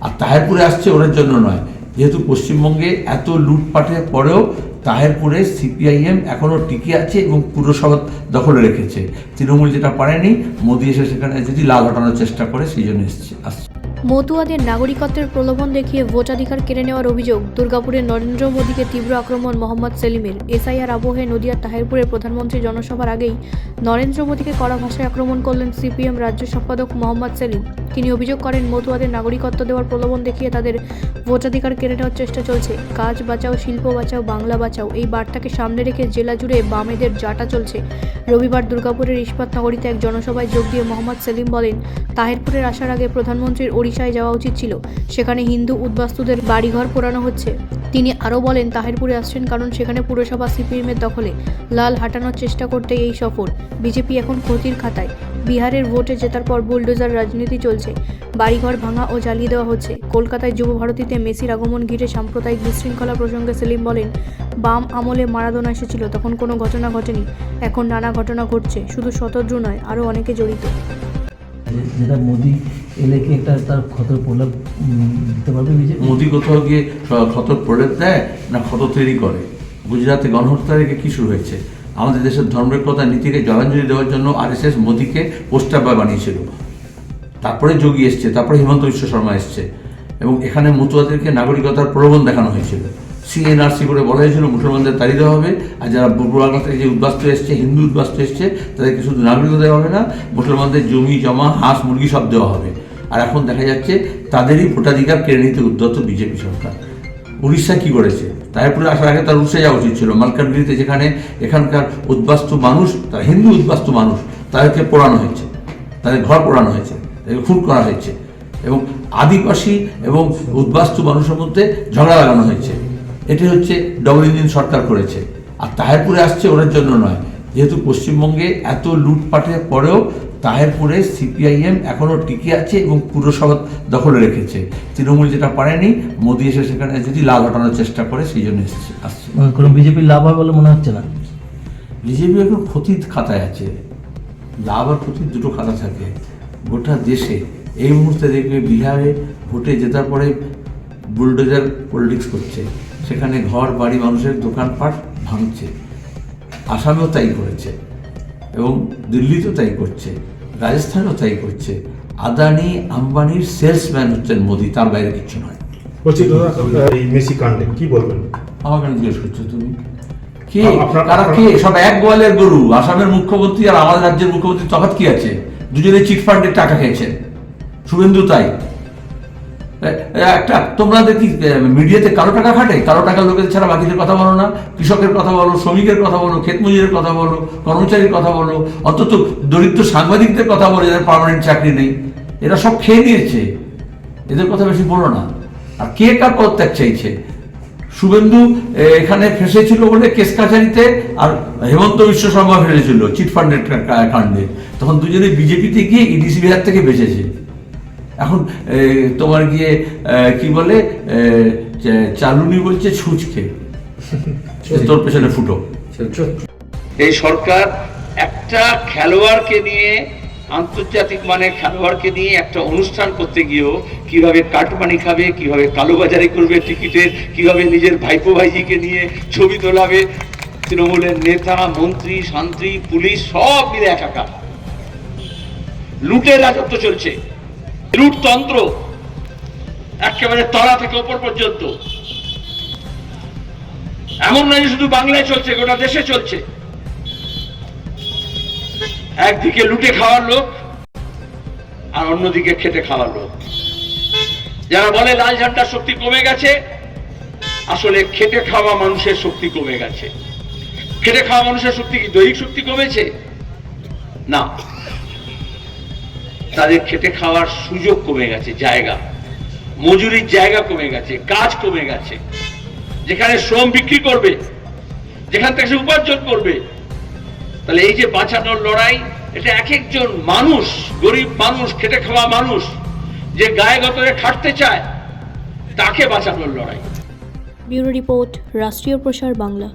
আর তাহেরপুরে আসছে ওদের জন্য নয়, যেহেতু পশ্চিমবঙ্গে এত লুটপাটের পরেও তাহেরপুরে সিপিআইএম এখনও টিকে আছে এবং পুরসভা দখলে রেখেছে। তৃণমূল যেটা পারেনি, মোদী এসে সেখানে যদি লাল হটানোর চেষ্টা করে, সেই জন্য আসছে। মতুয়াদের নাগরিকত্বের প্রলোভন দেখিয়ে ভোটাধিকার কেড়ে নেওয়ার অভিযোগ। দুর্গাপুরের নরেন্দ্র মোদীকে তীব্র আক্রমণ মোহাম্মদ সেলিমের। এসআইআর আবহে নদিয়ার তাহেরপুরের প্রধানমন্ত্রী জনসভার আগেই নরেন্দ্র মোদীকে কড়া ভাষায় আক্রমণ করলেন সিপিএম রাজ্য সম্পাদক মোহাম্মদ সেলিম। তিনি অভিযোগ করেন, মতুয়াদের নাগরিকত্ব দেওয়ার প্রলোভন দেখিয়ে তাদের ভোটাধিকার কেড়ে নেওয়ার চেষ্টা চলছে। কাজ বাঁচাও, শিল্প বাঁচাও, বাংলা বাঁচাও, এই বার্তাকে সামনে রেখে জেলা জুড়ে বামেদের জাটা চলছে। রবিবার দুর্গাপুরের ইস্পাত নগরীতে এক জনসভায় যোগ দিয়ে মোহাম্মদ সেলিম বলেন, তাহেরপুরের আসার আগে প্রধানমন্ত্রীর ওড়িশায় যাওয়া উচিত ছিল। সেখানে হিন্দু উদ্বাস্তুদের বাড়িঘর পোড়ানো হচ্ছে। তিনি আরও বলেন, তাহেরপুরে আসছেন কারণ সেখানে পুরসভা সিপিএমের দখলে। লাল হাঁটানোর চেষ্টা করতে এই সফর। বিজেপি এখন ক্ষতির খাতায়। বিহারের ভোটে জেতার পর বুলডোজার রাজনীতি চলছে। বাড়িঘর ভাঙা ও জ্বালিয়ে দেওয়া হচ্ছে। কলকাতায় যুব ভারতীতে মেসির আগমন ঘিরে সাম্প্রদায়িক বিশৃঙ্খলা প্রসঙ্গে সেলিম বলেন, বাম আমলে মারাদোনা এসেছিল, তখন কোনো ঘটনা ঘটেনি। এখন নানা ঘটনা ঘটছে। শুধু শতদ্রু নয়, আরও অনেকে জড়িত। যেটা মোদি এলে কি একটা তার ক্ষতর প্রলাপ দিতে পারবে বিজেপি? মোদি কোথাও গিয়ে ক্ষতর প্রলেপ দেয় না ক্ষত তৈরি করে? গুজরাটে গণহত্যা থেকে কী শুরু হয়েছে? আমাদের দেশের ধর্মনিরপেক্ষতা নীতিকে জলাঞ্জলি দেওয়ার জন্য আরএসএস মোদিকে পোস্টার বয় বানিয়েছিল। তারপরে যোগী এসছে, তারপরে হিমন্ত বিশ্ব শর্মা এসছে, এবং এখানে মতুয়াদেরকে নাগরিকতার প্রলোভন দেখানো হয়েছিল। সিএনআরসি করে বলা হয়েছিল মুসলমানদের তাড়িয়ে দেওয়া হবে, আর যারা পূর্ব বাংলা থেকে যে উদ্বাস্তু এসছে, হিন্দু উদ্বাস্তু এসছে, তাদেরকে শুধু নাগরিকতা দেওয়া হবে না, মুসলমানদের জমি জমা, হাঁস মুরগি সব দেওয়া হবে। আর এখন দেখা যাচ্ছে তাদেরই ভোটাধিকার কেড়ে নিতে উদ্যত বিজেপি সরকার। উড়িষ্যা কি করেছে? তাহেরপুরে আসার আগে তার উড়িষ্যা যাওয়া উচিত ছিল। মালকানগিরিতে যেখানে এখানকার উদ্বাস্তু মানুষ, তারা হিন্দু উদ্বাস্তু মানুষ, তাদেরকে পোড়ানো হয়েছে, তাদের ঘর পোড়ানো হয়েছে, তাদেরকে খুন করা হয়েছে, এবং আদিবাসী এবং উদ্বাস্তু মানুষের মধ্যে ঝগড়া লাগানো হয়েছে। এটি হচ্ছে ডবল ইঞ্জিন সরকার করেছে। আর তাহেরপুরে আসছে ওদের জন্য নয়, যেহেতু পশ্চিমবঙ্গে এত লুটপাটের পরেও তাহেরপুরে সিপিআইএম এখনও টিকে আছে এবং পুরসভা দখলে রেখেছে। তৃণমূল যেটা পারেনি, মোদী এসে সেখানে যদি লাল হটানোর চেষ্টা করে, সেই জন্য আসছে। কোনো বিজেপির লাভ হবে বলে মনে হচ্ছে না? বিজেপি এখন ক্ষতির খাতায় আছে। লাভ আর ক্ষতির দুটো খাতা থাকে গোটা দেশে। এই মুহূর্তে দেখবে বিহারে ভোটে জেতার পরে বুলডোজার পলিটিক্স করছে, সেখানে ঘর বাড়ি, মানুষের দোকানপাট ভাঙছে। আসামেও তাই করেছে, এবং দিল্লিতেও তাই করছে, রাজস্থানেও তাই করছে। আদানি আম্বানির সেলসম্যান হচ্ছেন মোদি, তার বাইরে কিছু নয়। বলছি এই মেসি কাণ্ডে কি বলবেন? আমার কেন জিজ্ঞেস করছো তুমি? কে তারা? কে? সব এক গোয়ালের গরু। আসামের মুখ্যমন্ত্রী আর আমাদের রাজ্যের মুখ্যমন্ত্রী তফাৎ কি আছে? দুজনে চিটফান্ডের টাকা খেয়েছেন। শুভেন্দু তাই। একটা তোমাদের কি মিডিয়াতে কালো টাকা খাটে? কালো টাকার লোকেদের ছাড়া বাকিদের কথা বলো না। কৃষকের কথা বলো, শ্রমিকের কথা বলো, ক্ষেত মজুরের কথা বলো, কর্মচারীর কথা বলো, অন্তত দরিদ্র সাংবাদিকদের কথা বলো যাদের পার্মানেন্ট চাকরি নেই। এরা সব খেয়ে নিয়েছে, এদের কথা বেশি বলো না। আর কে কার পদত্যাগ চাইছে? শুভেন্দু এখানে ফেসেছিল বলে কেস কাছারিতে, আর হেমন্ত বিশ্ব শর্মা ফেসেছিল চিটফান্ডের কাণ্ডে। তখন দুজনে বিজেপিতে গিয়ে ইডিসি বিহার থেকে বেঁচেছে। এখন তোমার গিয়ে কি বলে, চালুনি বলছে ছুঁচকে, তোর পেছনে ফুটো। এই সরকার একটা খেলোয়াড়কে নিয়ে, আন্তর্জাতিক মানের খেলোয়াড়কে নিয়ে একটা অনুষ্ঠান করতে গিয়েও কিভাবে কাটমানি খাবে, কিভাবে কালোবাজারি করবে টিকিটের, কিভাবে নিজের ভাইপো ভাইজিকে নিয়ে ছবি তোলাবে, তৃণমূলের নেতা, মন্ত্রী, শান্তি, পুলিশ সব মিলে একাকার। লুটের রাজত্ব চলছে, লুটতন্ত্র একেবারে তলা থেকে ওপর পর্যন্ত। এমন নয় যে শুধু বাংলায় চলছে, গোটা দেশে চলছে। একদিকে লুটে খাওয়ার লোক, আর অন্যদিকে খেটে খাওয়ার লোক। যারা বলে লাল ঝান্ডার শক্তি কমে গেছে, আসলে খেটে খাওয়া মানুষের শক্তি কমে গেছে। খেটে খাওয়া মানুষের শক্তি কি দৈহিক শক্তি কমেছে? না, তাদের খেটে খাওয়ার সুযোগ কমে গেছে, জায়গা, মজুরির জায়গা কমে গেছে, কাজ কমে গেছে। যেখানে শ্রম বিক্রি করবে, যেখান থেকে সে উপার্জন করবে। তাহলে এই যে বাঁচানোর লড়াই, এটা এক একজন মানুষ, গরিব মানুষ, খেটে খাওয়া মানুষ, যে গায়ে গতরে খাটতে চায়, তাকে বাঁচানোর লড়াই। ব্যুরো রিপোর্ট, রাষ্ট্রীয় প্রসার বাংলা।